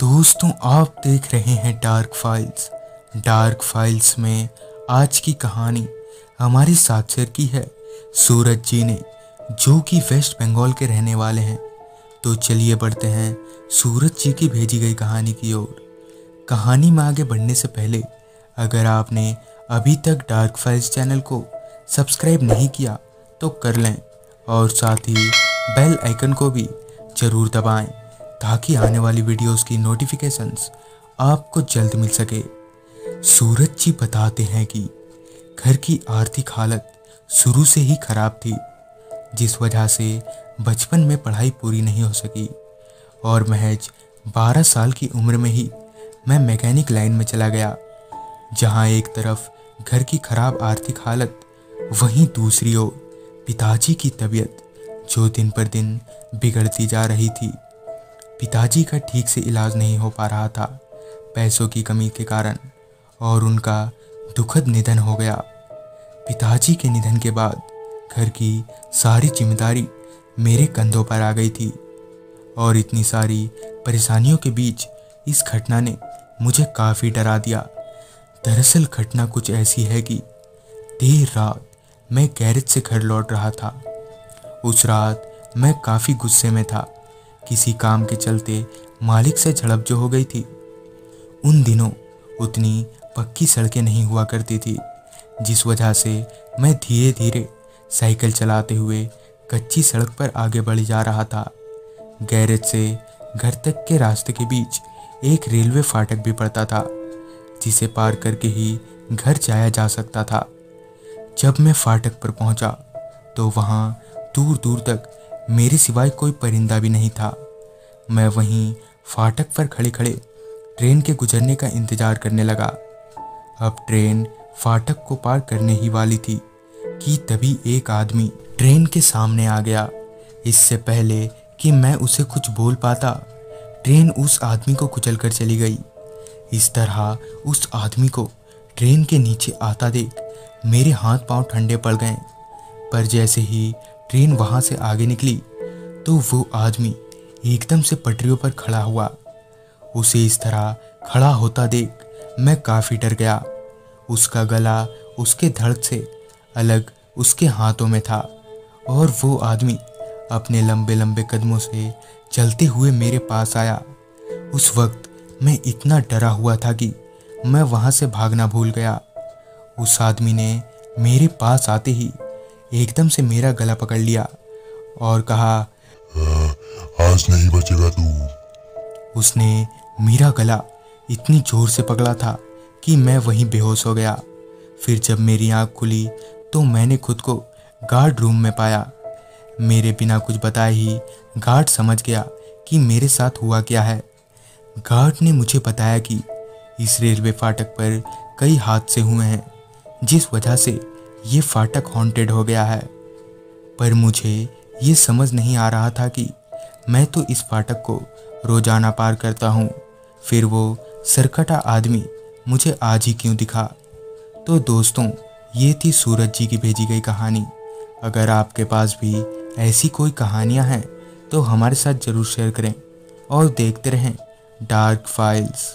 दोस्तों, आप देख रहे हैं डार्क फाइल्स। डार्क फाइल्स में आज की कहानी हमारे साक्षर की है सूरज जी ने, जो कि वेस्ट बंगाल के रहने वाले हैं। तो चलिए बढ़ते हैं सूरज जी की भेजी गई कहानी की ओर। कहानी में आगे बढ़ने से पहले अगर आपने अभी तक डार्क फाइल्स चैनल को सब्सक्राइब नहीं किया तो कर लें और साथ ही बेल आइकन को भी ज़रूर दबाएं ताकि आने वाली वीडियोस की नोटिफिकेशंस आपको जल्द मिल सके। सूरज जी बताते हैं कि घर की आर्थिक हालत शुरू से ही खराब थी, जिस वजह से बचपन में पढ़ाई पूरी नहीं हो सकी और महज 12 साल की उम्र में ही मैं मैकेनिक लाइन में चला गया। जहां एक तरफ घर की खराब आर्थिक हालत, वहीं दूसरी ओर पिताजी की तबीयत जो दिन पर दिन बिगड़ती जा रही थी। पिताजी का ठीक से इलाज नहीं हो पा रहा था पैसों की कमी के कारण, और उनका दुखद निधन हो गया। पिताजी के निधन के बाद घर की सारी जिम्मेदारी मेरे कंधों पर आ गई थी और इतनी सारी परेशानियों के बीच इस घटना ने मुझे काफ़ी डरा दिया। दरअसल घटना कुछ ऐसी है कि देर रात मैं गैरेज से घर लौट रहा था। उस रात मैं काफ़ी गुस्से में था। किसी काम के चलते मालिक से झड़प जो हो गई थी। उन दिनों उतनी पक्की सड़कें नहीं हुआ करती थी, जिस वजह से मैं धीरे धीरे साइकिल चलाते हुए कच्ची सड़क पर आगे बढ़ जा रहा था। गैरेज से घर तक के रास्ते के बीच एक रेलवे फाटक भी पड़ता था, जिसे पार करके ही घर जाया जा सकता था। जब मैं फाटक पर पहुंचा तो वहां दूर दूर तक मेरे सिवाय कोई परिंदा भी नहीं था। मैं वहीं फाटक पर खड़े खड़े ट्रेन के गुजरने का इंतजार करने लगा। अब ट्रेन फाटक को पार करने ही वाली थी कि तभी एक आदमी ट्रेन के सामने आ गया। इससे पहले कि मैं उसे कुछ बोल पाता, ट्रेन उस आदमी को कुचलकर चली गई। इस तरह उस आदमी को ट्रेन के नीचे आता देख मेरे हाथ पांव ठंडे पड़ गए। पर जैसे ही ट्रेन वहां से आगे निकली तो वो आदमी एकदम से पटरियों पर खड़ा हुआ। उसे इस तरह खड़ा होता देख मैं काफ़ी डर गया। उसका गला उसके धड़ से अलग उसके हाथों में था और वो आदमी अपने लंबे लंबे कदमों से चलते हुए मेरे पास आया। उस वक्त मैं इतना डरा हुआ था कि मैं वहाँ से भागना भूल गया। उस आदमी ने मेरे पास आते ही एकदम से मेरा गला पकड़ लिया और कहा, आज नहीं बचेगा तू। उसने मेरा गला इतनी जोर से पकड़ा था कि मैं वहीं बेहोश हो गया। फिर जब मेरी आंख खुली तो मैंने खुद को गार्ड रूम में पाया। मेरे बिना कुछ बताए ही गार्ड समझ गया कि मेरे साथ हुआ क्या है। गार्ड ने मुझे बताया कि इस रेलवे फाटक पर कई हादसे हुए हैं, जिस वजह से ये फाटक हॉन्टेड हो गया है। पर मुझे ये समझ नहीं आ रहा था कि मैं तो इस फाटक को रोजाना पार करता हूँ, फिर वो सरकटा आदमी मुझे आज ही क्यों दिखा। तो दोस्तों, ये थी सूरज जी की भेजी गई कहानी। अगर आपके पास भी ऐसी कोई कहानियाँ हैं तो हमारे साथ ज़रूर शेयर करें और देखते रहें डार्क फाइल्स।